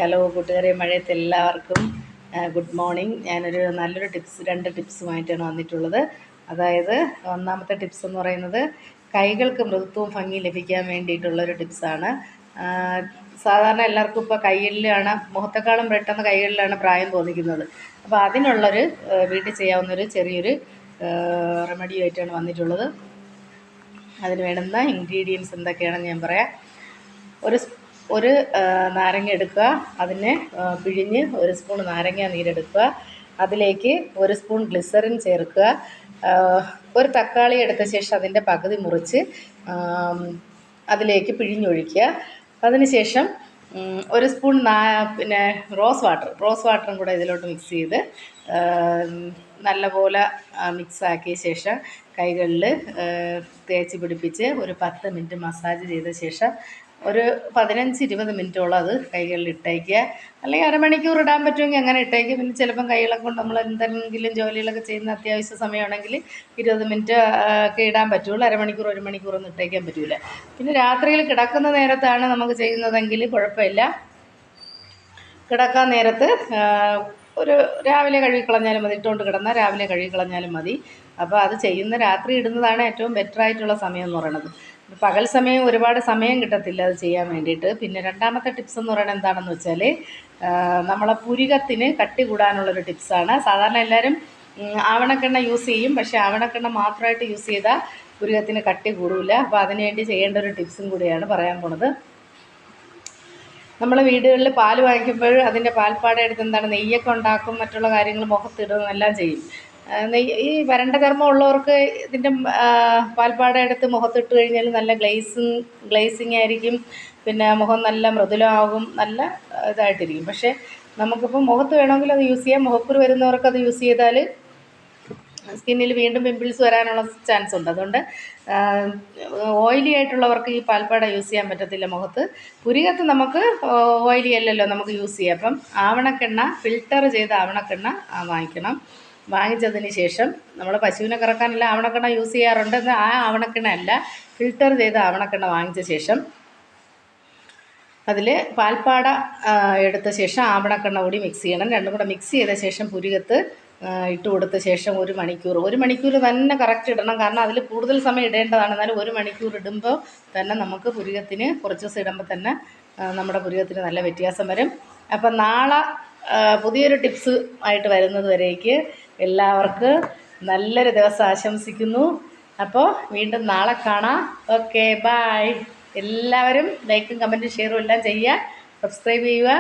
Hello കൂട്ടുകാരെ, മഴയത്ത് എല്ലാവർക്കും ഗുഡ് മോർണിംഗ്. ഞാനൊരു നല്ലൊരു രണ്ട് ടിപ്സുമായിട്ടാണ് വന്നിട്ടുള്ളത്. അതായത് ഒന്നാമത്തെ ടിപ്സ് എന്ന് പറയുന്നത് കൈകൾക്ക് മൃദുത്വവും ഭംഗിയും ലഭിക്കാൻ വേണ്ടിയിട്ടുള്ളൊരു ടിപ്സാണ്. സാധാരണ എല്ലാവർക്കും ഇപ്പോൾ കൈകളിലാണ്, മുഖത്തെക്കാളും പെട്ടെന്ന് കൈകളിലാണ് പ്രായം തോന്നിക്കുന്നത്. അപ്പോൾ അതിനുള്ളൊരു വീട്ടിൽ ചെയ്യാവുന്നൊരു ചെറിയൊരു റെമഡിയുമായിട്ടാണ് വന്നിട്ടുള്ളത്. അതിന് വേണ്ടുന്ന ഇൻഗ്രീഡിയൻസ് എന്തൊക്കെയാണെന്ന് ഞാൻ പറയാം. ഒരു നാരങ്ങ എടുക്കുക, അതിനെ പിഴിഞ്ഞ് ഒരു സ്പൂൺ നാരങ്ങ നീരെടുക്കുക. അതിലേക്ക് ഒരു സ്പൂൺ ഗ്ലിസറിൻ ചേർക്കുക. ഒരു തക്കാളി എടുത്ത ശേഷം അതിൻ്റെ പകുതി മുറിച്ച് അതിലേക്ക് പിഴിഞ്ഞൊഴിക്കുക. അതിനുശേഷം ഒരു സ്പൂൺ പിന്നെ റോസ് വാട്ടറും കൂടെ ഇതിലോട്ട് മിക്സ് ചെയ്ത് നല്ലപോലെ മിക്സാക്കിയ ശേഷം കൈകളിൽ തേച്ച് പിടിപ്പിച്ച് ഒരു 10 മിനിറ്റ് മസാജ് ചെയ്ത ശേഷം ഒരു 15-20 മിനിറ്റോളം അത് കൈകളിൽ ഇട്ടേക്കുക. അല്ലെങ്കിൽ അരമണിക്കൂർ ഇടാൻ പറ്റുമെങ്കിൽ അങ്ങനെ ഇട്ടേക്കുക. പിന്നെ ചിലപ്പം കൈകളൊക്കെ കൊണ്ട് നമ്മൾ എന്തെങ്കിലും ജോലികളൊക്കെ ചെയ്യുന്ന അത്യാവശ്യ സമയമാണെങ്കിൽ 20 മിനിറ്റ് ഒക്കെ ഇടാൻ പറ്റുള്ളൂ. അരമണിക്കൂർ 1 മണിക്കൂറൊന്നും ഇട്ടേക്കാൻ പറ്റില്ല. പിന്നെ രാത്രിയിൽ കിടക്കുന്ന നേരത്താണ് നമുക്ക് ചെയ്യുന്നതെങ്കിൽ കുഴപ്പമില്ല. കിടക്കാൻ നേരത്ത് ഒരു രാവിലെ കഴുകിക്കളഞ്ഞാലും മതി, ഇട്ടുകൊണ്ട് കിടന്നാൽ രാവിലെ കഴുകിക്കളഞ്ഞാലും മതി. അപ്പോൾ അത് ചെയ്യുന്ന രാത്രി ഇടുന്നതാണ് ഏറ്റവും ബെറ്ററായിട്ടുള്ള സമയം എന്ന് പറയുന്നത്. പകൽ സമയം ഒരുപാട് സമയം കിട്ടത്തില്ല അത് ചെയ്യാൻ വേണ്ടിയിട്ട്. പിന്നെ രണ്ടാമത്തെ ടിപ്സ് എന്ന് പറയുന്നത് എന്താണെന്ന് വെച്ചാൽ നമ്മളെ പുരികത്തിന് കട്ടി കൂടാനുള്ളൊരു ടിപ്സാണ്. സാധാരണ എല്ലാവരും ആവണക്കെണ്ണ യൂസ് ചെയ്യും, പക്ഷേ ആവണക്കെണ്ണ മാത്രമായിട്ട് യൂസ് ചെയ്താൽ പുരികത്തിന് കട്ടി കൂടില്ല. അപ്പോൾ അതിനുവേണ്ടി ചെയ്യേണ്ട ഒരു ടിപ്സും കൂടിയാണ് പറയാൻ പോണത്. നമ്മൾ വീടുകളിൽ പാൽ വാങ്ങിക്കുമ്പോൾ അതിൻ്റെ പാൽപ്പാട എടുത്ത് നെയ്യൊക്കെ ഉണ്ടാക്കും, മറ്റുള്ള കാര്യങ്ങൾ മുഖത്തിടും എല്ലാം ചെയ്യും. ഈ വരണ്ട ചർമ്മം ഉള്ളവർക്ക് ഇതിൻ്റെ പാൽപ്പാട എടുത്ത് മുഖത്തിട്ട് കഴിഞ്ഞാൽ നല്ല ഗ്ലേസിങ് ആയിരിക്കും. പിന്നെ മുഖം നല്ല മൃദുലമാകും, നല്ല ഇതായിട്ടിരിക്കും. പക്ഷേ നമുക്കിപ്പോൾ മുഖത്ത് വേണമെങ്കിൽ അത് യൂസ് ചെയ്യാം. മുഖക്കുരു വരുന്നവർക്ക് അത് യൂസ് ചെയ്താൽ സ്കിന്നിൽ വീണ്ടും പിമ്പിൾസ് വരാനുള്ള ചാൻസ് ഉണ്ട്. അതുകൊണ്ട് ഓയിലി ആയിട്ടുള്ളവർക്ക് ഈ പാൽപ്പാട യൂസ് ചെയ്യാൻ പറ്റത്തില്ല മുഖത്ത്. പുരികത്ത് നമുക്ക് ഓയിലി അല്ലല്ലോ, നമുക്ക് യൂസ് ചെയ്യാം. അപ്പം ആവണക്കെണ്ണ, ഫിൽറ്റർ ചെയ്ത ആവണക്കെണ്ണ വാങ്ങിക്കണം. വാങ്ങിച്ചതിന് ശേഷം നമ്മൾ പശുവിനെ കറക്കാനെല്ലാം ആവണക്കെണ്ണ യൂസ് ചെയ്യാറുണ്ട്. ആ ആവണക്കെണ്ണ അല്ല, ഫിൽറ്റർ ചെയ്ത ആവണക്കെണ്ണ വാങ്ങിച്ച ശേഷം അതിൽ പാൽപ്പാട എടുത്ത ശേഷം ആവണക്കെണ്ണ കൂടി മിക്സ് ചെയ്യണം. രണ്ടും കൂടെ മിക്സ് ചെയ്ത ശേഷം പുരികത്ത് ഇട്ട് കൊടുത്ത ശേഷം ഒരു മണിക്കൂർ തന്നെ കറക്റ്റ് ഇടണം. കാരണം അതിൽ കൂടുതൽ സമയം ഇടേണ്ടതാണ്. എന്നാലും 1 മണിക്കൂർ ഇടുമ്പോൾ തന്നെ നമുക്ക് പുരികത്തിന് കുറച്ച് ദിവസം ഇടുമ്പോൾ തന്നെ നമ്മുടെ പുരികത്തിന് നല്ല വ്യത്യാസം വരും. അപ്പം നാളെ പുതിയൊരു ടിപ്സ് ആയിട്ട് വരുന്നത് വരേക്ക് എല്ലാവർക്കും നല്ലൊരു ദിവസം ആശംസിക്കുന്നു. അപ്പോൾ വീണ്ടും നാളെ കാണാം. Okay, bye. എല്ലാവരും ലൈക്കും കമൻറ്റും ഷെയറും എല്ലാം ചെയ്യുക, സബ്സ്ക്രൈബ് ചെയ്യുക.